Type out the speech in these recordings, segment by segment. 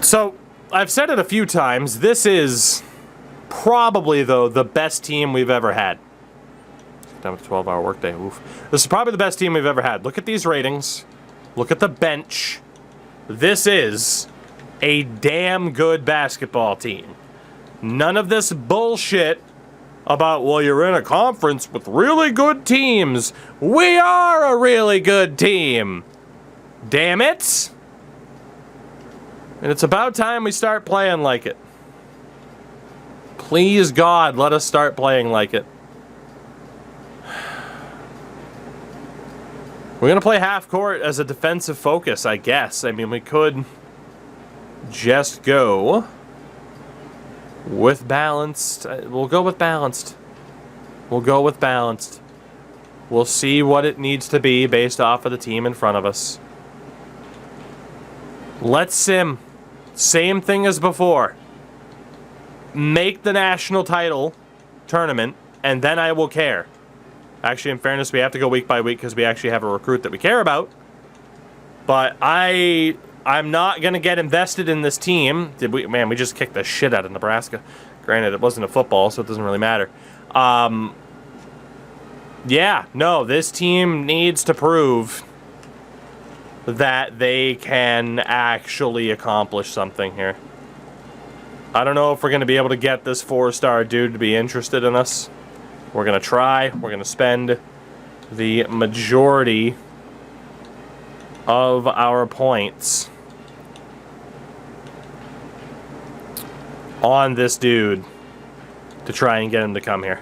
So, I've said it a few times. This is probably, though, the best team we've ever had. Done with a 12-hour workday. Oof. This is probably the best team we've ever had. Look at these ratings. Look at the bench. This is a damn good basketball team. None of this bullshit about, well, you're in a conference with really good teams. We are a really good team. Damn it. And it's about time we start playing like it. Please, God, let us start playing like it. We're going to play half court as a defensive focus, I guess. I mean, we could just go with balanced. We'll go with balanced. We'll go with balanced. We'll see what it needs to be based off of the team in front of us. Let's sim. Same thing as before. Make the national title tournament, and then I will care. Actually, in fairness, we have to go week by week because we actually have a recruit that we care about. But I'm not going to get invested in this team. Man, we just kicked the shit out of Nebraska. Granted, it wasn't a football, so it doesn't really matter. Yeah, no, this team needs to prove that they can actually accomplish something here. I don't know if we're going to be able to get this 4-star dude to be interested in us. We're going to try. We're going to spend the majority of our points on this dude to try and get him to come here.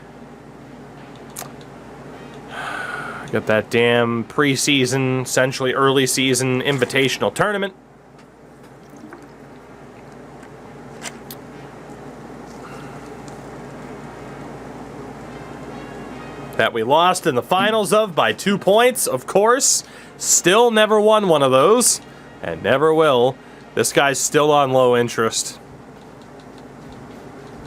Got that damn preseason, essentially early season invitational tournament. That we lost in the finals of by 2 points, of course. Still never won one of those, and never will. This guy's still on low interest.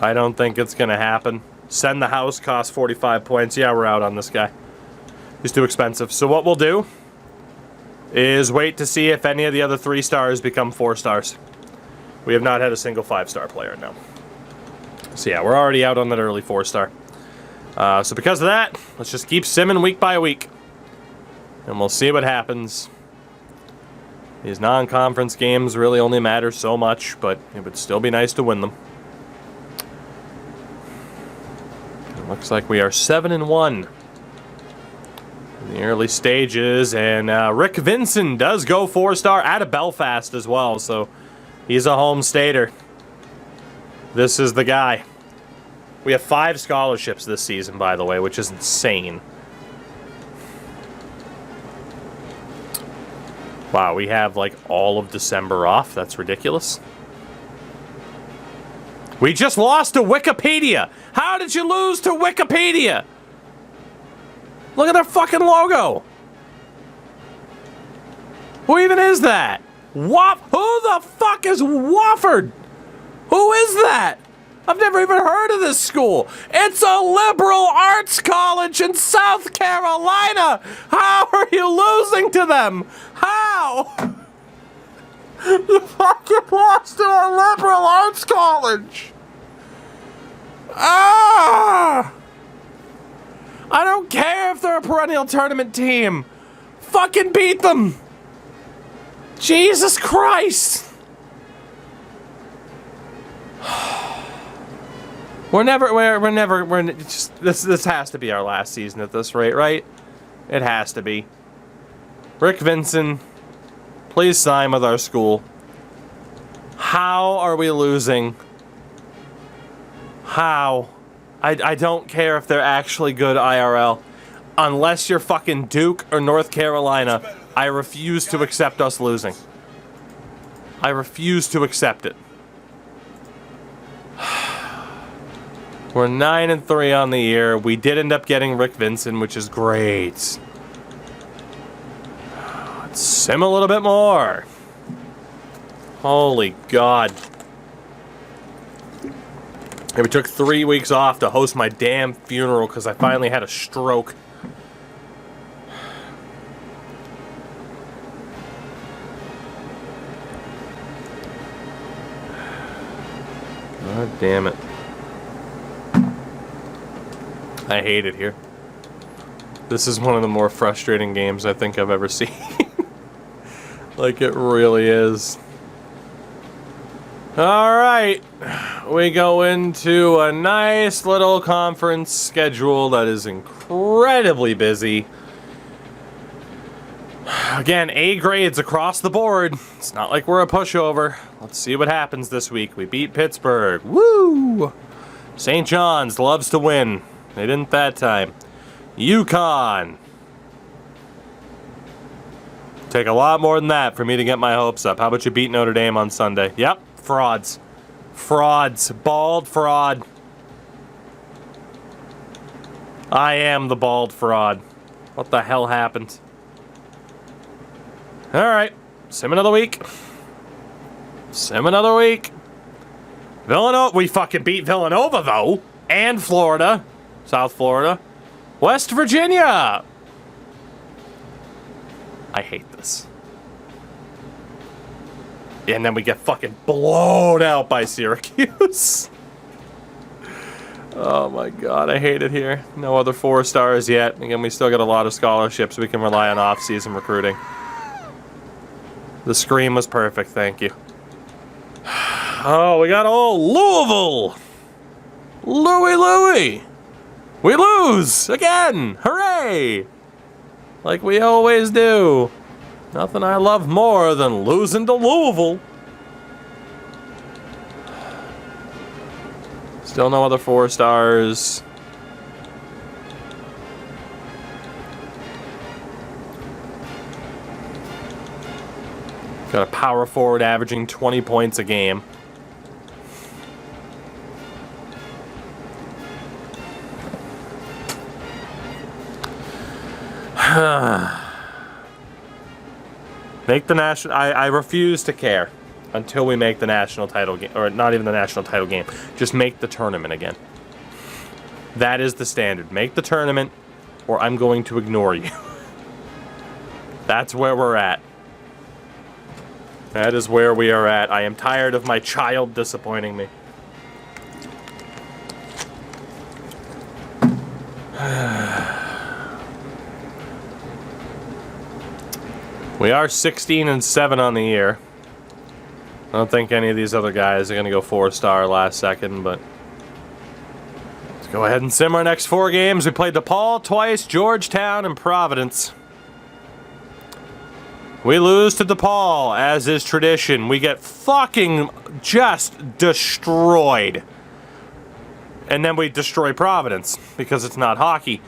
I don't think it's going to happen. Send the house, cost 45 points. Yeah, we're out on this guy. He's too expensive. So what we'll do is wait to see if any of the other 3 stars become 4 stars. We have not had a single 5-star player, no. So yeah, we're already out on that early 4-star. So because of that, let's just keep simming week by week. And we'll see what happens. These non-conference games really only matter so much, but it would still be nice to win them. It looks like we are 7-1 in the early stages. And Rick Vincent does go 4-star out of Belfast as well, so he's a home stater. This is the guy. We have 5 scholarships this season, by the way, which is insane. Wow, we have like all of December off. That's ridiculous. We just lost to Wikipedia. How did you lose to Wikipedia? Look at their fucking logo. Who even is that? Who the fuck is Wofford? Who is that? I've never even heard of this school. It's a liberal arts college in South Carolina. How are you losing to them? How? You fucking lost to a liberal arts college. Ah! I don't care if they're a perennial tournament team. Fucking beat them. Jesus Christ. This has to be our last season at this rate, right? It has to be. Rick Vincent, please sign with our school. How are we losing? How? I don't care if they're actually good IRL. Unless you're fucking Duke or North Carolina, I refuse to accept us losing. I refuse to accept it. We're 9-3 on the year. We did end up getting Rick Vincent, which is great. Let's sim a little bit more. Holy God. And we took 3 weeks off to host my damn funeral because I finally had a stroke. God damn it. I hate it here. This is one of the more frustrating games I think I've ever seen. Like, it really is. Alright. We go into a nice little conference schedule that is incredibly busy. Again, A grades across the board. It's not like we're a pushover. Let's see what happens this week. We beat Pittsburgh. Woo! St. John's loves to win. They didn't that time. UConn. Take a lot more than that for me to get my hopes up. How about you beat Notre Dame on Sunday? Yep, frauds. Frauds. Bald fraud. I am the bald fraud. What the hell happened? Alright. Sim another week. Sim another week. Villanova. We fucking beat Villanova, though. And Florida. South Florida. West Virginia. I hate this. And then we get fucking blown out by Syracuse. Oh my god, I hate it here. No other 4 stars yet. Again, we still got a lot of scholarships. We can rely on off-season recruiting. The scream was perfect, thank you. Oh, we got Louisville. Louis. We lose again. Hooray. Like we always do. Nothing I love more than losing to Louisville. Still no other 4 stars. Got a power forward averaging 20 points a game. Make the national... I refuse to care until we make the national title game. Or not even the national title game. Just make the tournament again. That is the standard. Make the tournament or I'm going to ignore you. That's where we're at. That is where we are at. I am tired of my child disappointing me. We are 16-7 on the year. I don't think any of these other guys are going to go 4-star last second, but let's go ahead and sim our next 4 games. We played DePaul twice, Georgetown, and Providence. We lose to DePaul, as is tradition. We get fucking just destroyed. And then we destroy Providence, because it's not hockey.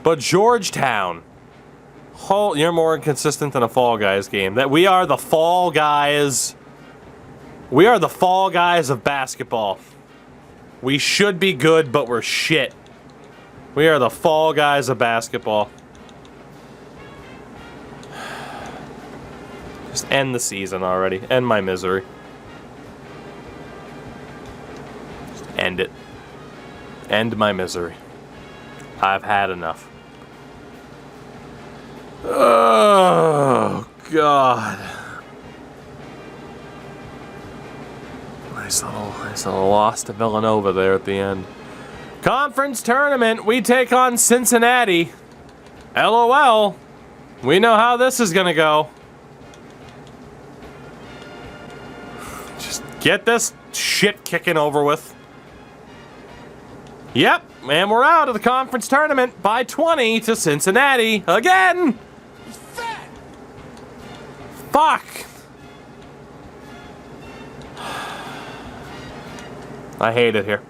But Georgetown... you're more inconsistent than a Fall Guys game. That we are the Fall Guys. We are the Fall Guys of basketball. We should be good, but we're shit. We are the Fall Guys of basketball. Just end the season already. End my misery. Just end it. End my misery. I've had enough. Oh, God. Nice little loss to Villanova there at the end. Conference tournament, we take on Cincinnati. LOL. We know how this is gonna go. Just get this shit kicking over with. Yep, and we're out of the conference tournament by 20 to Cincinnati again. Fuck! I hate it here.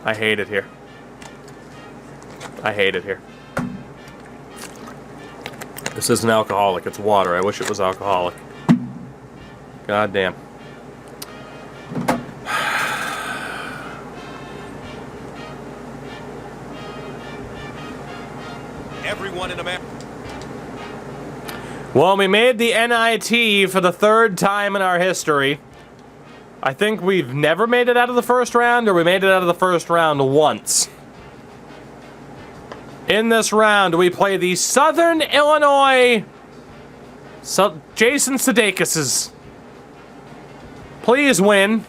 I hate it here. I hate it here. This isn't alcoholic, it's water. I wish it was alcoholic. God damn. Everyone in America. Well, we made the NIT for the 3rd time in our history. I think we've never made it out of the first round, or we made it out of the first round once. In this round, we play the Southern Illinois Jason Sudeikis'. Please win.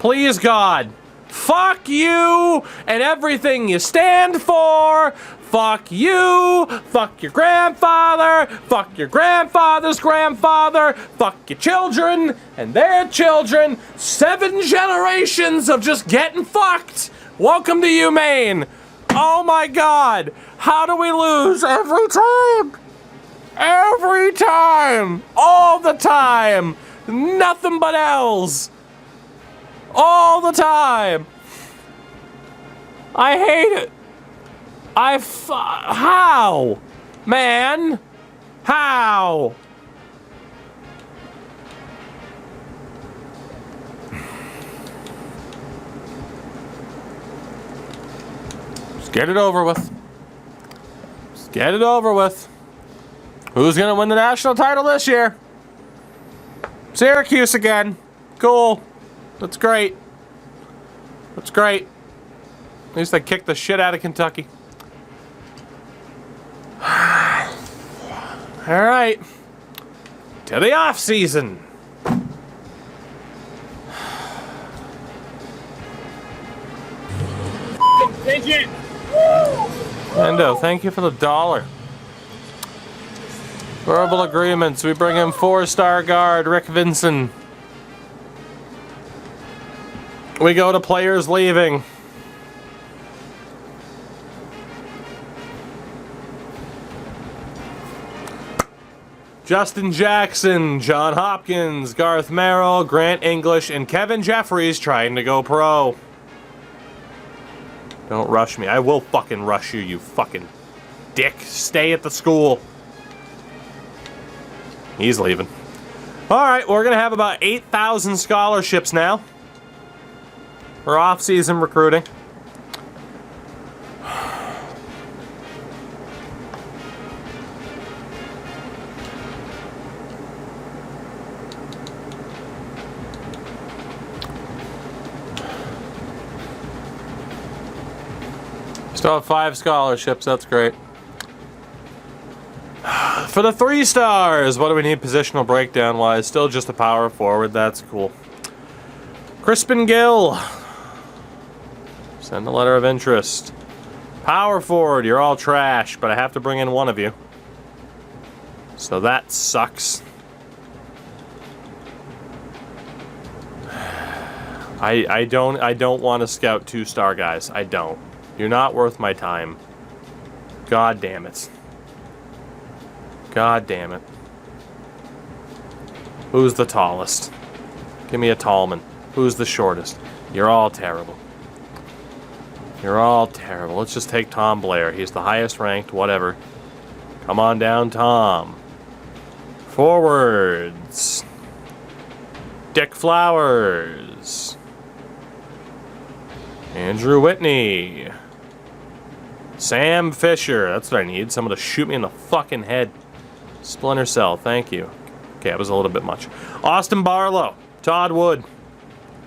Please, God. Fuck you and everything you stand for. Fuck you. Fuck your grandfather. Fuck your grandfather's grandfather. Fuck your children and their children. 7 generations of just getting fucked. Welcome to UMaine. Oh my God. How do we lose every time? Every time. All the time. Nothing but L's. All the time. I hate it. How? Man? How? Just get it over with. Just get it over with. Who's gonna win the national title this year? Syracuse again. Cool. That's great. That's great. At least they kicked the shit out of Kentucky. All right. To the off season. Endo, thank you for the $1. Verbal agreements. We bring in 4-star guard Rick Vinson. We go to players leaving. Justin Jackson, John Hopkins, Garth Merrill, Grant English, and Kevin Jeffries trying to go pro. Don't rush me. I will fucking rush you, you fucking dick. Stay at the school. He's leaving. All right, we're going to have about 8,000 scholarships now. For off-season recruiting. Still have 5 scholarships, that's great. For the 3 stars, what do we need positional breakdown wise? Still just a power forward, that's cool. Crispin Gill. Send a letter of interest. Power forward, you're all trash, but I have to bring in one of you. So that sucks. I don't want to scout 2-star guys. I don't. You're not worth my time. God damn it. God damn it. Who's the tallest? Give me a tallman. Who's the shortest? You're all terrible. You're all terrible. Let's just take Tom Blair. He's the highest ranked, whatever. Come on down, Tom. Forwards. Dick Flowers. Andrew Whitney. Sam Fisher. That's what I need. Someone to shoot me in the fucking head. Splinter Cell. Thank you. Okay, that was a little bit much. Austin Barlow. Todd Wood.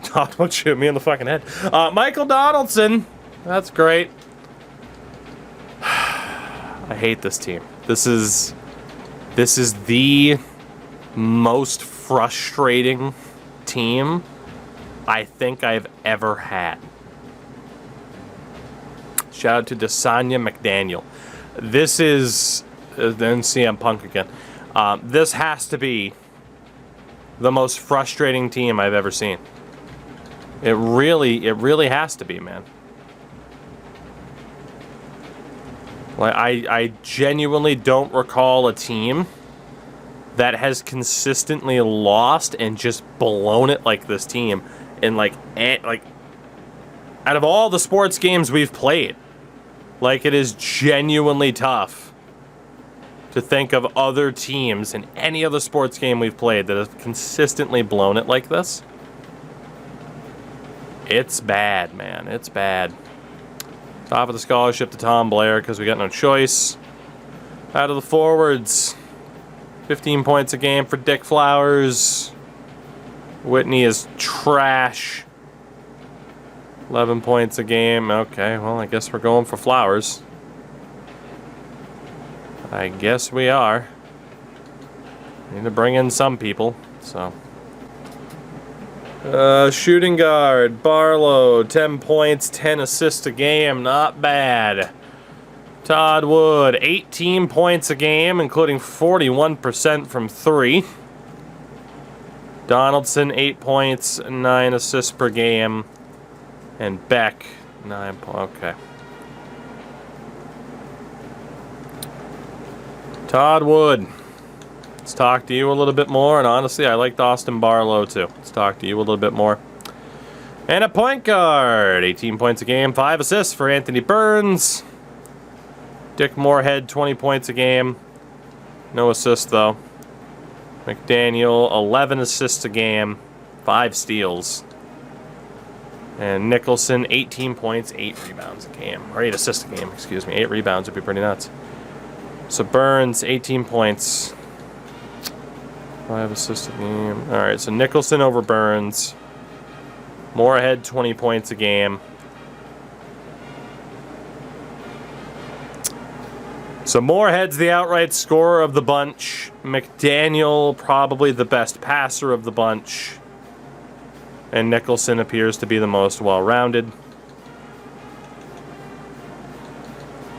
Todd Wood shoot me in the fucking head. Michael Donaldson. That's great. I hate this team. This is the most frustrating team I think I've ever had. Shout out to Desanya McDaniel. This is then CM Punk again. This has to be the most frustrating team I've ever seen. It really has to be, man. Like, I genuinely don't recall a team that has consistently lost and just blown it like this team. And like out of all the sports games we've played, like, it is genuinely tough to think of other teams in any other sports game we've played that have consistently blown it like this. It's bad, man. It's bad. Top of the scholarship to Tom Blair because we got no choice. Out of the forwards, 15 points a game for Dick Flowers. Whitney is trash. 11 points a game. Okay, well, I guess we're going for Flowers. I guess we are. Need to bring in some people, so. Shooting guard, Barlow, 10 points, 10 assists a game. Not bad. Todd Wood, 18 points a game, including 41% from 3. Donaldson, 8 points, 9 assists per game. And Beck, 9 points. Okay. Todd Wood. Let's talk to you a little bit more. And honestly, I liked Austin Barlow too. Let's talk to you a little bit more. And a point guard, 18 points a game, 5 assists for Anthony Burns. Dick Moorhead, 20 points a game. No assists, though. McDaniel, 11 assists a game. 5 steals. And Nicholson, 18 points, 8 rebounds a game. Or 8 assists a game, excuse me. 8 rebounds would be pretty nuts. So Burns, 18 points. 5 assists a game. Alright, so Nicholson over Burns. Moorhead, 20 points a game. So Moorhead's the outright scorer of the bunch. McDaniel probably the best passer of the bunch. And Nicholson appears to be the most well-rounded.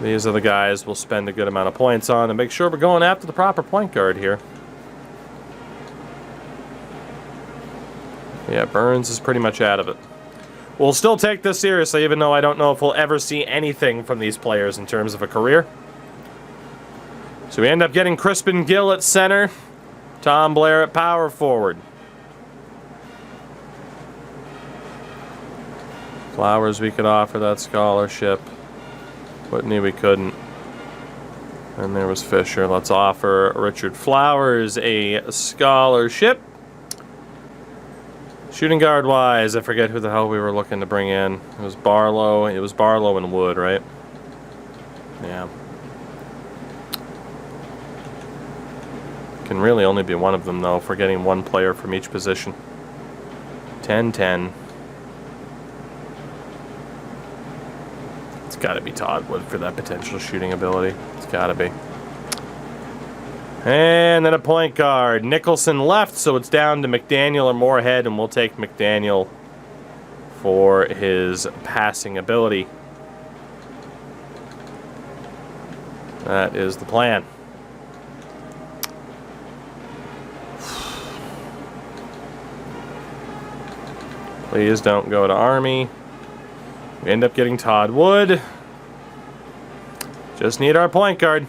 These are the guys we'll spend a good amount of points on and make sure we're going after the proper point guard here. Yeah, Burns is pretty much out of it. We'll still take this seriously, even though I don't know if we'll ever see anything from these players in terms of a career. So we end up getting Crispin Gill at center, Tom Blair at power forward. Flowers we could offer that scholarship. Whitney we couldn't. And there was Fisher. Let's offer Richard Flowers a scholarship. Shooting guard wise, I forget who the hell we were looking to bring in. It was Barlow. It was Barlow and Wood, right? Yeah. Can really only be one of them, though, if we're getting one player from each position. 10-10. It's got to be Todd Wood for that potential shooting ability. It's got to be. And then a point guard. Nicholson left, so it's down to McDaniel or Moorhead, and we'll take McDaniel for his passing ability. That is the plan. Please don't go to Army. We end up getting Todd Wood. Just need our point guard.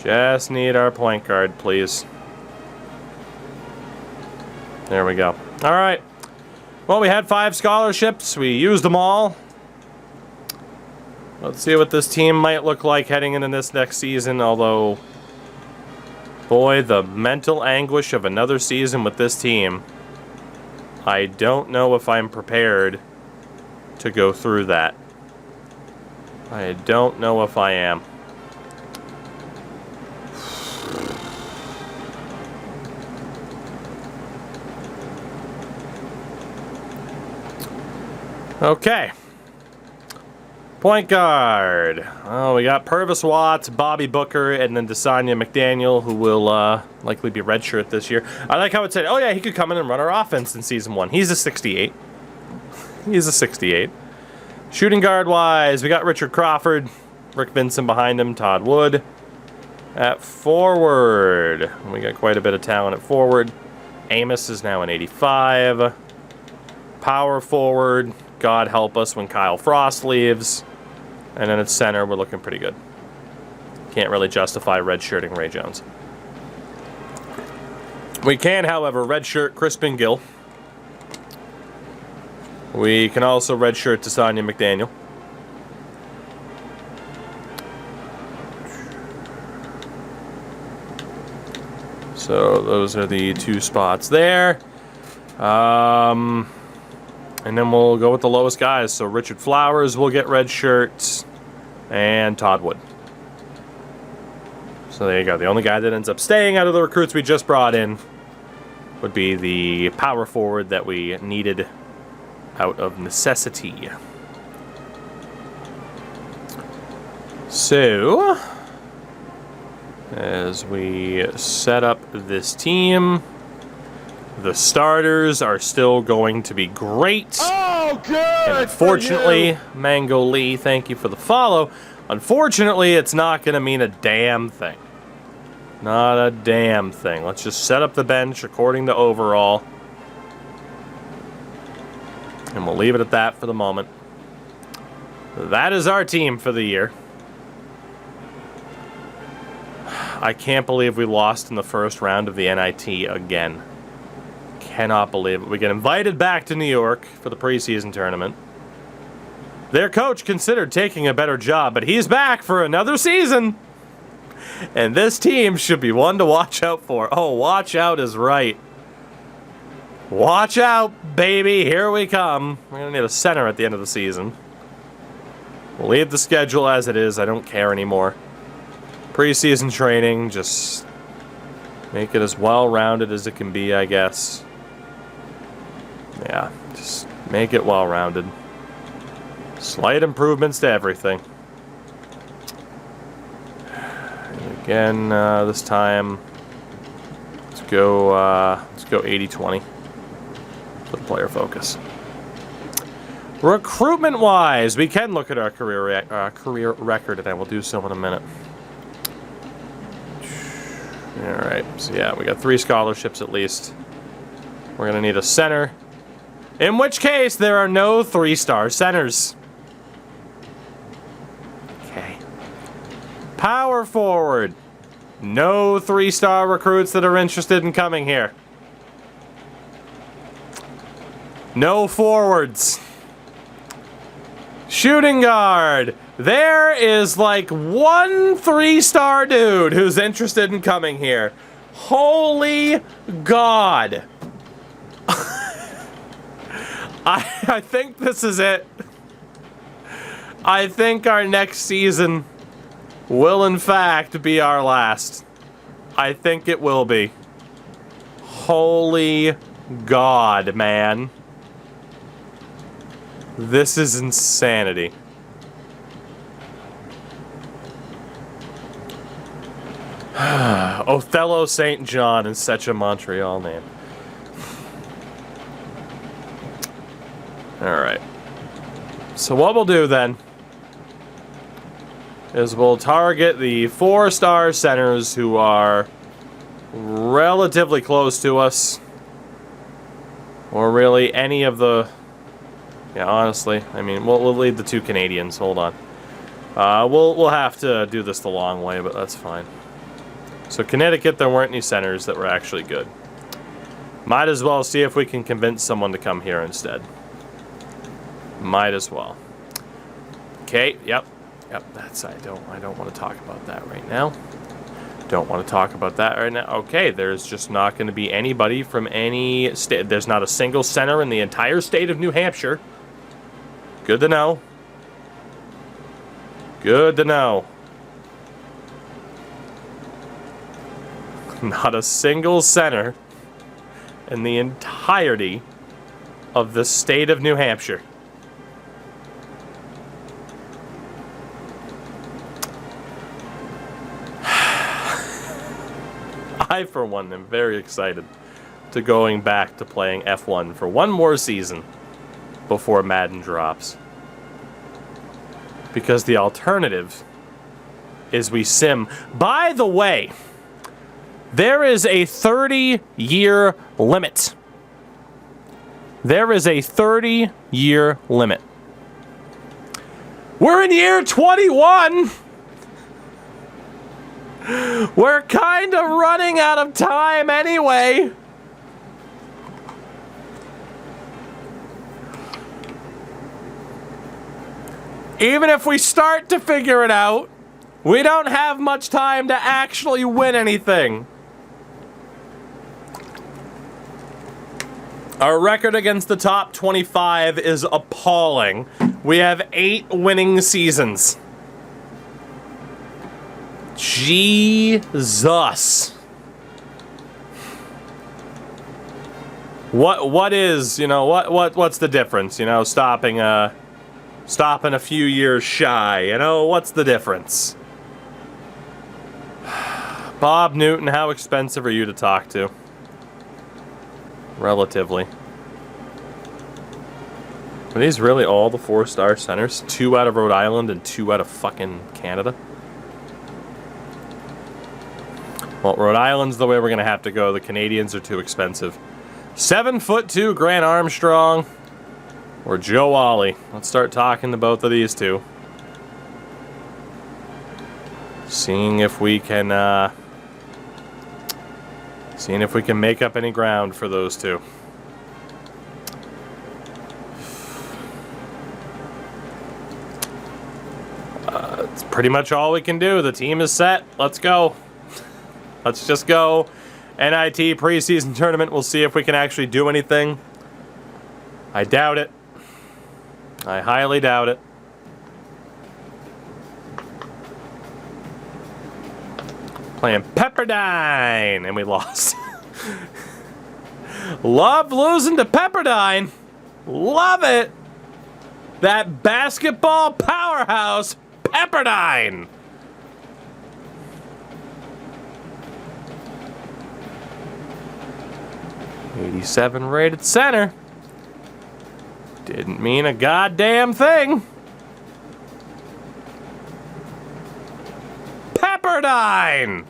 Just need our point guard, please. There we go. All right. Well, we had 5 scholarships. We used them all. Let's see what this team might look like heading into this next season, although, boy, the mental anguish of another season with this team. I don't know if I'm prepared to go through that. I don't know if I am. Okay. Point guard. Oh, we got Purvis Watts, Bobby Booker, and then Desanya McDaniel, who will likely be redshirt this year. I like how it said, oh yeah, he could come in and run our offense in Season 1. He's a 68. He's a 68. Shooting guard-wise, we got Richard Crawford, Rick Vincent behind him, Todd Wood. At forward, we got quite a bit of talent at forward. Amos is now an 85. Power forward, God help us when Kyle Frost leaves. And then at center, we're looking pretty good. Can't really justify redshirting Ray Jones. We can, however, redshirt Crispin Gill. We can also redshirt Desanya McDaniel. So those are the 2 spots there. And then we'll go with the lowest guys. So Richard Flowers will get red shirts, and Todd Wood. So there you go. The only guy that ends up staying out of the recruits we just brought in would be the power forward that we needed out of necessity. So, as we set up this team, The starters are still going to be great. Oh, good! And unfortunately, Mango Lee, thank you for the follow. Unfortunately, it's not going to mean a damn thing. Not a damn thing. Let's just set up the bench according to overall. And we'll leave it at that for the moment. That is our team for the year. I can't believe we lost in the first round of the NIT again. Cannot believe it. We get invited back to New York for the preseason tournament. Their coach considered taking a better job, but he's back for another season. And this team should be one to watch out for. Oh, watch out is right. Watch out, baby. Here we come. We're going to need a center at the end of the season. We'll leave the schedule as it is. I don't care anymore. Preseason training, just make it as well-rounded as it can be, I guess. Yeah, just make it well-rounded. Slight improvements to everything. And again, this time, let's go 80-20 for the player focus. Recruitment-wise, we can look at our career record, and I will do so in a minute. Alright, so yeah, we got 3 scholarships at least. We're going to need a center. In which case, there are no 3-star centers. Okay. Power forward. No 3-star recruits that are interested in coming here. No forwards. Shooting guard. There is like one 3-star dude who's interested in coming here. Holy God. I think this is it. I think our next season will in fact be our last. I think it will be. Holy God, man. This is insanity. Othello St. John is such a Montreal name. Alright. So what we'll do then is we'll target the 4-star centers who are relatively close to us. Or really any of the... Yeah, honestly, I mean, we'll leave the 2 Canadians. Hold on. We'll have to do this the long way, but that's fine. So Connecticut, there weren't any centers that were actually good. Might as well see if we can convince someone to come here instead. Might as well. Okay, yep, that's, I don't want to talk about that right now. Don't want to talk about that right now. Okay, there's just not going to be anybody from any state. There's not a single center in the entire state of New Hampshire. Good to know. Good to know. Not a single center in the entirety of the state of New Hampshire. I, for one, am very excited to going back to playing F1 for one more season before Madden drops. Because the alternative is we sim. By the way, there is a 30-year limit. There is a 30-year limit. We're in year 21! We're kind of running out of time anyway. Even if we start to figure it out, we don't have much time to actually win anything. Our record against the top 25 is appalling. We have 8 winning seasons. Jesus. What is, you know, what's the difference? You know, stopping a few years shy, you know, what's the difference? Bob Newton, how expensive are you to talk to? Relatively. Are these really all the 4-star centers? 2 out of Rhode Island and 2 out of fucking Canada? Well, Rhode Island's the way we're going to have to go. The Canadians are too expensive. 7'2" Grant Armstrong or Joe Ollie. Let's start talking to both of these two. Seeing if we can make up any ground for those two. It's pretty much all we can do. The team is set. Let's go. Let's just go. NIT preseason tournament. We'll see if we can actually do anything. I doubt it. I highly doubt it. Playing Pepperdine, and we lost. Love losing to Pepperdine. Love it. That basketball powerhouse, Pepperdine. '87 rated center. Didn't mean a goddamn thing. Pepperdine.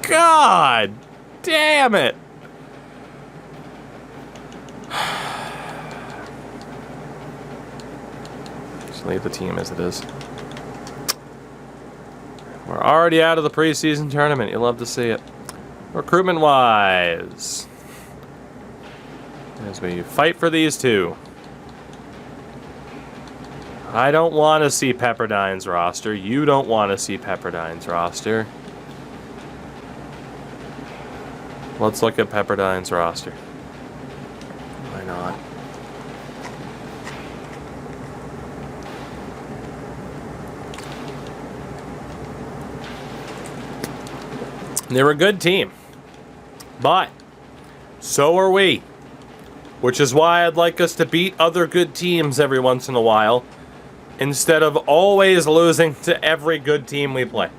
God damn it. Just leave the team as it is. We're already out of the preseason tournament. You'll love to see it. Recruitment-wise, as we fight for these two. I don't want to see Pepperdine's roster. You don't want to see Pepperdine's roster. Let's look at Pepperdine's roster. Why not? They're a good team. But so are we. Which is why I'd like us to beat other good teams every once in a while, instead of always losing to every good team we play.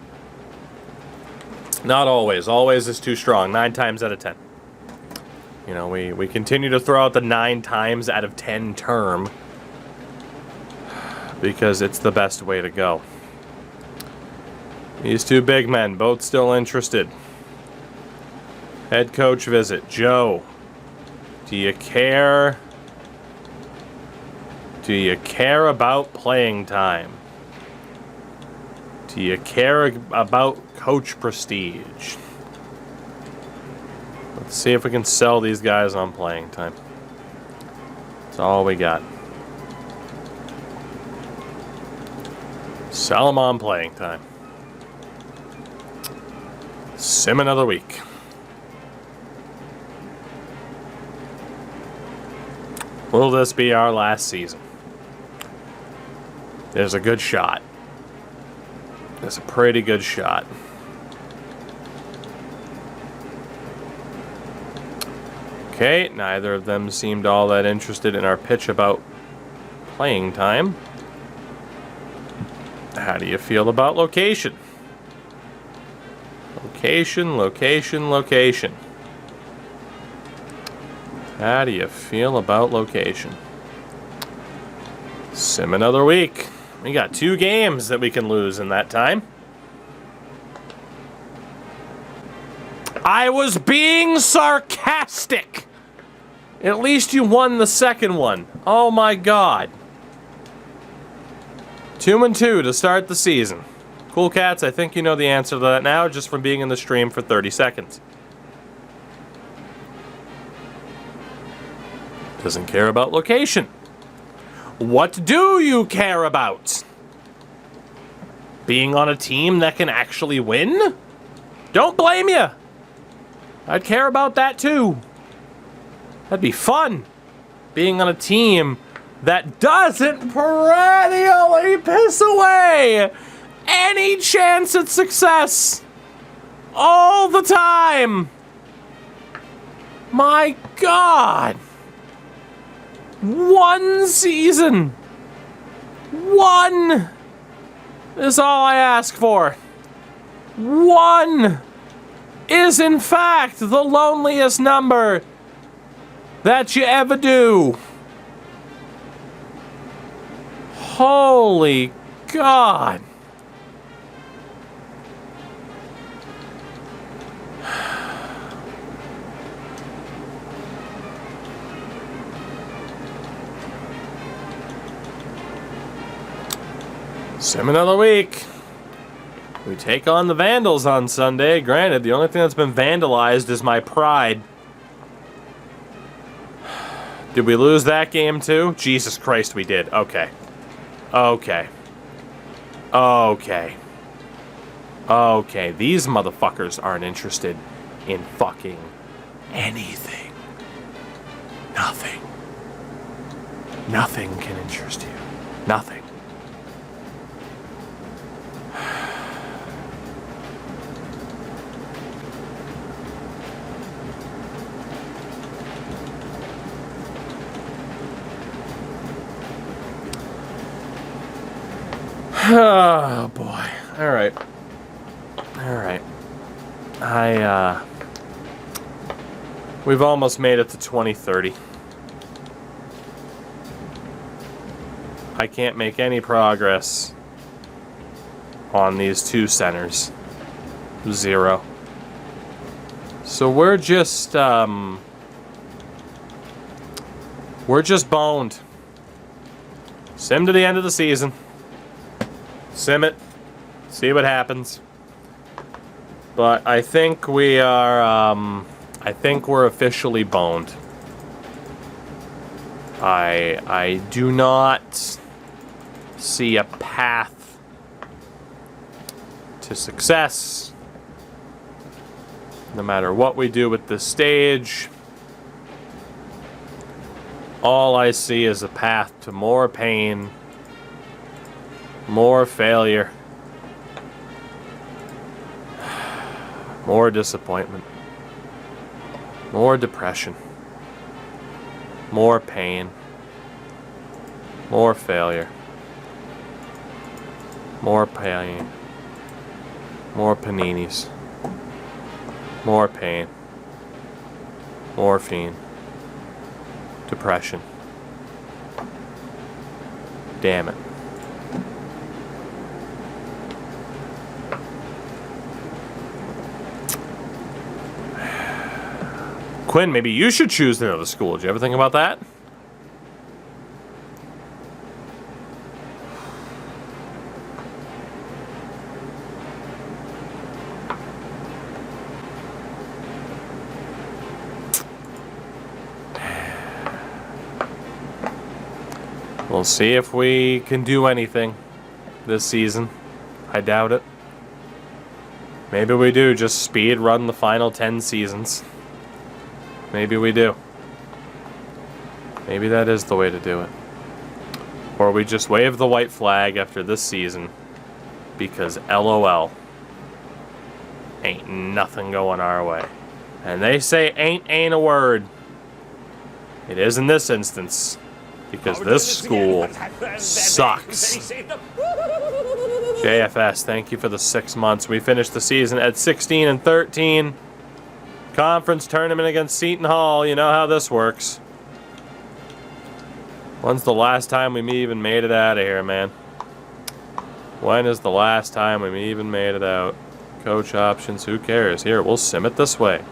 Not always. Always is too strong. 9 times out of 10. You know, we continue to throw out the 9 times out of 10 term because it's the best way to go. These two big men, both still interested. Head coach visit. Joe, do you care? Do you care about playing time? Do you care about coach prestige? Let's see if we can sell these guys on playing time. That's all we got. Sell them on playing time. Sim another week. Will this be our last season? There's a good shot. There's a pretty good shot. Okay, neither of them seemed all that interested in our pitch about playing time. How do you feel about location? Location, location, location. How do you feel about location? Sim another week. We got 2 games that we can lose in that time. I was being sarcastic. At least you won the second one. Oh my God. 2-2 to start the season. Cool Cats, I think you know the answer to that now just from being in the stream for 30 seconds. Doesn't care about location. What do you care about? Being on a team that can actually win? Don't blame you. I'd care about that too. That'd be fun. Being on a team that doesn't perennially piss away any chance at success all the time. My God. 1 season. 1 is all I ask for. 1. is in fact the loneliest number that you ever do. Holy God. Sim another week. We take on the Vandals on Sunday. Granted, the only thing that's been vandalized is my pride. Did we lose that game too? Jesus Christ, we did. Okay. Okay. Okay. Okay. These motherfuckers aren't interested in fucking anything. Nothing. Nothing can interest you. Nothing. Oh, boy. All right. All right. We've almost made it to 2030. I can't make any progress on these two centers. 0. So we're just boned. Sim to the end of the season. Sim it. See what happens. But I think we are, I think we're officially boned. I do not see a path to success. No matter what we do with this stage, all I see is a path to more pain, more failure, more disappointment, more depression, more pain, more failure, more pain, more paninis, more pain, morphine, depression. Damn it. Quinn, maybe you should choose another school. Did you ever think about that? We'll see if we can do anything this season. I doubt it. Maybe we do just speed run the final 10 seasons. Maybe we do. Maybe that is the way to do it. Or we just wave the white flag after this season because LOL. Ain't nothing going our way. And they say ain't a word. It is in this instance. Because this school sucks. JFS, thank you for the 6 months. We finished the season at 16-13. Conference tournament against Seton Hall. You know how this works. When's the last time we even made it out of here, man? When is the last time we even made it out? Coach options, who cares? Here, we'll sim it this way.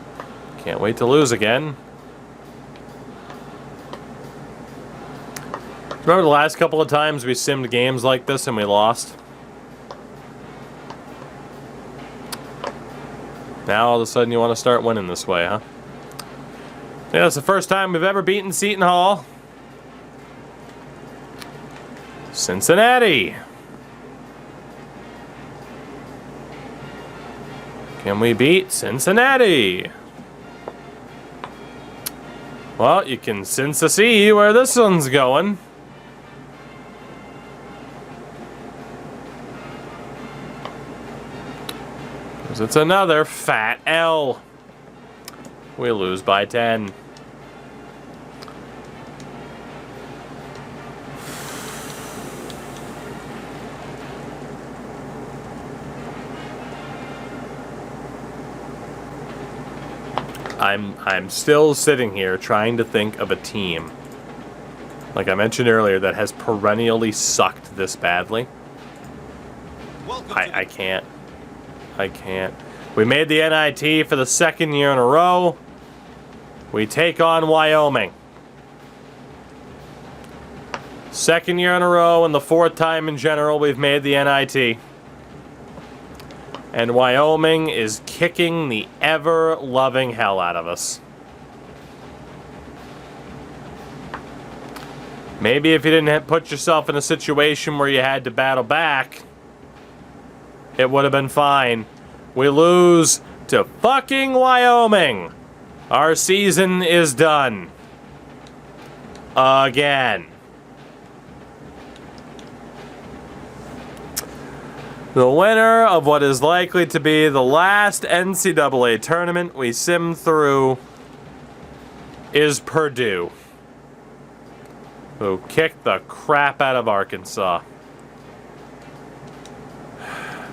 Can't wait to lose again. Remember the last couple of times we simmed games like this and we lost? Now all of a sudden you want to start winning this way, huh? Yeah, it's the first time we've ever beaten Seton Hall. Cincinnati. Can we beat Cincinnati? Well, you can sense to see where this one's going. It's another fat L. We lose by 10. I'm still sitting here trying to think of a team, like I mentioned earlier, that has perennially sucked this badly. I can't. I can't. We made the NIT for the 2nd year in a row. We take on Wyoming. 2nd year in a row and the 4th time in general we've made the NIT. And Wyoming is kicking the ever-loving hell out of us. Maybe if you didn't put yourself in a situation where you had to battle back, it would have been fine. We lose to fucking Wyoming. Our season is done. Again. The winner of what is likely to be the last NCAA tournament we sim through is Purdue, who kicked the crap out of Arkansas.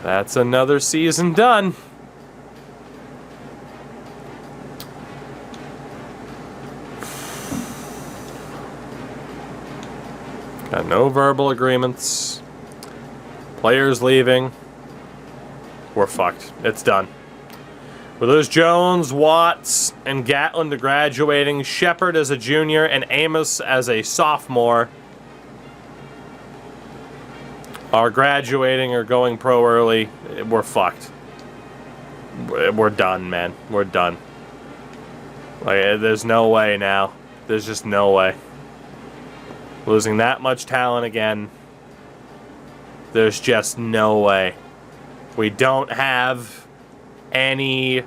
That's another season done. Got no verbal agreements. Players leaving. We're fucked. It's done. We lose Jones, Watts, and Gatlin to graduating, Shepard as a junior, and Amos as a sophomore are graduating or going pro early. We're fucked. We're done, man. We're done. Like, there's no way now. There's just no way. Losing that much talent again. There's just no way. We don't have any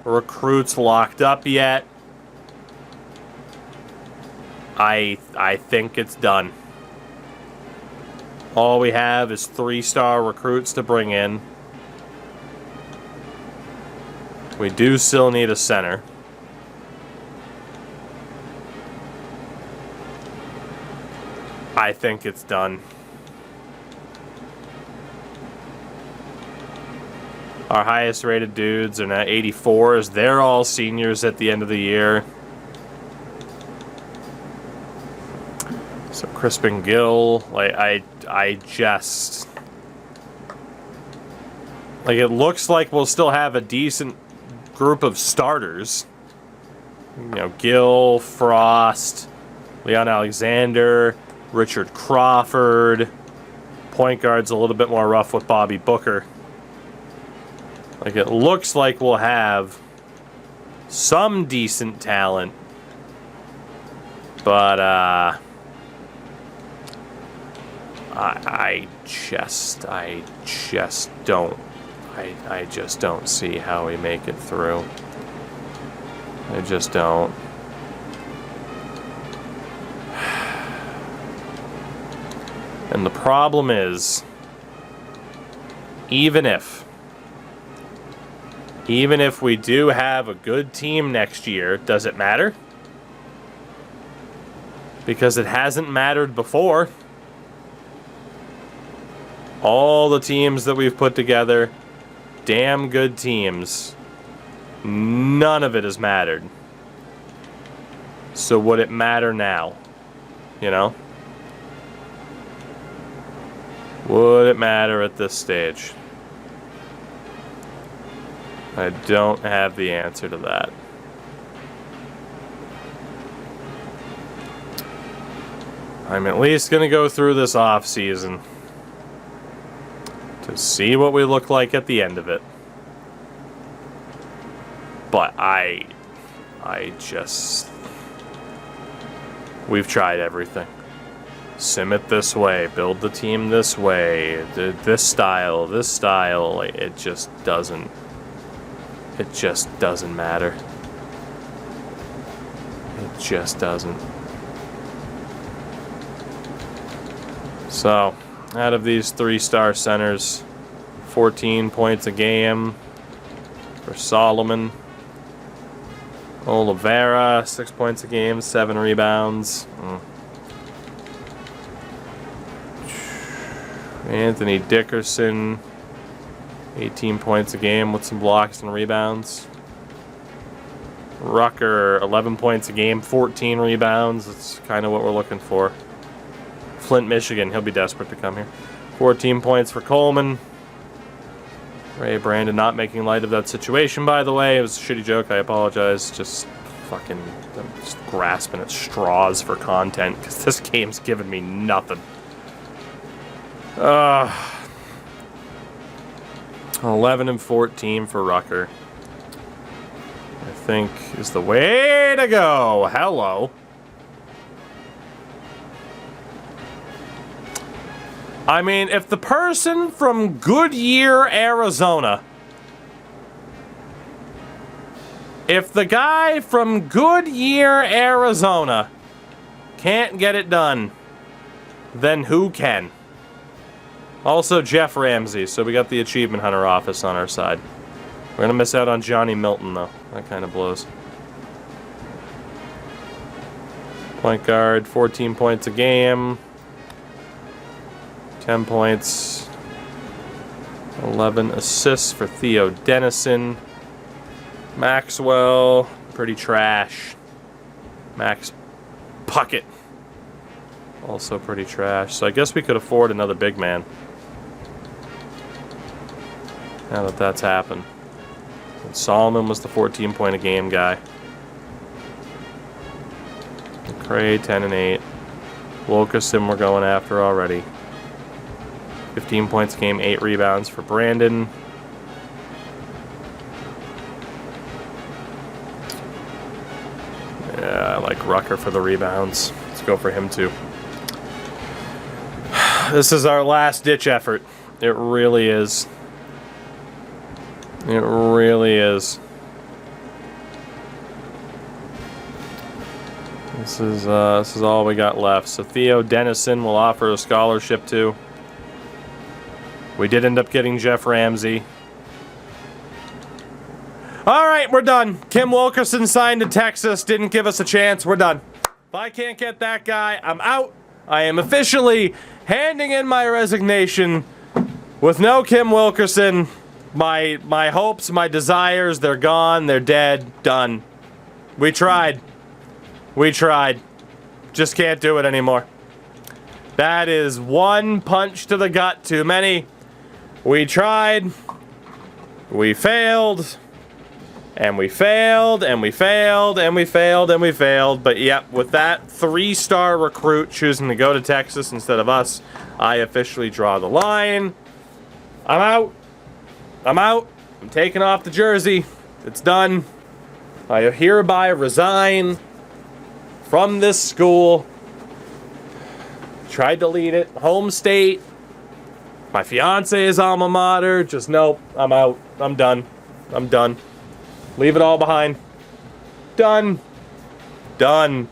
recruits locked up yet. I think it's done. All we have is 3-star recruits to bring in. We do still need a center. I think it's done. Our highest rated dudes are now 84s. They're all seniors at the end of the year. So Crispin Gill, like I just, like, it looks like we'll still have a decent group of starters. You know, Gill, Frost, Leon Alexander, Richard Crawford. Point guard's a little bit more rough with Bobby Booker. Like, it looks like we'll have some decent talent, but I just don't see how we make it through. I just don't. And the problem is, even if we do have a good team next year, does it matter? Because it hasn't mattered before. All the teams that we've put together, damn good teams, none of it has mattered. So would it matter now? You know? Would it matter at this stage? I don't have the answer to that. I'm at least going to go through this off season to see what we look like at the end of it. But I just, we've tried everything. Sim it this way, build the team this way, this style, like, it just doesn't matter. It just doesn't. So, out of these 3-star centers, 14 points a game for Solomon. Oliveira, 6 points a game, 7 rebounds. Anthony Dickerson, 18 points a game with some blocks and rebounds. Rucker, 11 points a game, 14 rebounds. That's kind of what we're looking for. Flint, Michigan. He'll be desperate to come here. 14 points for Coleman. Ray Brandon not making light of that situation, by the way. It was a shitty joke. I apologize. Just fucking just grasping at straws for content because this game's giving me nothing. 11 and 14 for Rucker. I think is the way to go. Hello. I mean, if the person from Goodyear, Arizona, if the guy from Goodyear, Arizona can't get it done, then who can? Also, Jeff Ramsey, so we got the Achievement Hunter office on our side. We're going to miss out on Johnny Milton, though. That kind of blows. Point guard, 14 points a game. 10 points, 11 assists for Theo Dennison. Maxwell, pretty trash. Max Puckett, also pretty trash. So I guess we could afford another big man. Now that that's happened. And Solomon was the 14-point-a-game guy. McCray, 10 and 8. Wilkerson we're going after already. 15 points a game, 8 rebounds for Brandon. Yeah, I like Rucker for the rebounds. Let's go for him too. This is our last ditch effort. It really is. It really is. This is all we got left. So Theo Dennison will offer a scholarship to. We did end up getting Jeff Ramsey. All right, we're done. Kim Wilkerson signed to Texas. Didn't give us a chance. We're done. If I can't get that guy, I'm out. I am officially handing in my resignation with no Kim Wilkerson. My hopes, my desires, they're gone. They're dead. Done. We tried. We tried. Just can't do it anymore. That is one punch to the gut too many. We tried, we failed, and we failed, and we failed, and we failed, and we failed. But yep, with that 3-star recruit choosing to go to Texas instead of us, I officially draw the line. I'm out. I'm out. I'm taking off the jersey. It's done. I hereby resign from this school. Tried to lead it. Home state. My fiance's alma mater. Just nope. I'm out. I'm done. I'm done. Leave it all behind. Done. Done.